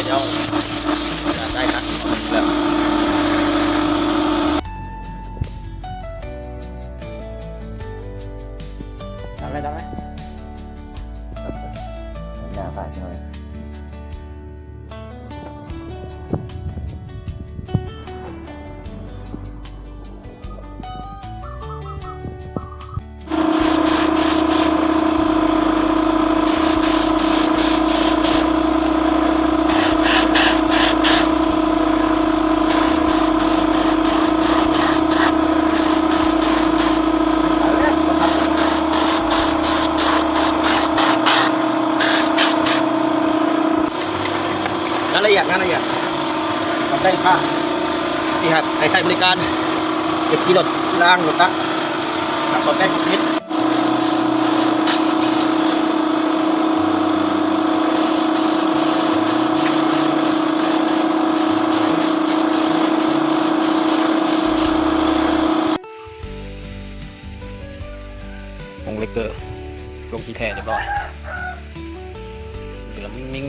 เจ้าได้นะแล้วทำไหมหน้าผ่านหน่อยงานละเอียดทำได้ค่ะที่หัดใช้บริการเอ็ดซีรถสลางรถตะขับรถได้ทุกชนิดวงเล็กเกอร์ลงสีแทนเรียบร้อยเหลือมิ่ง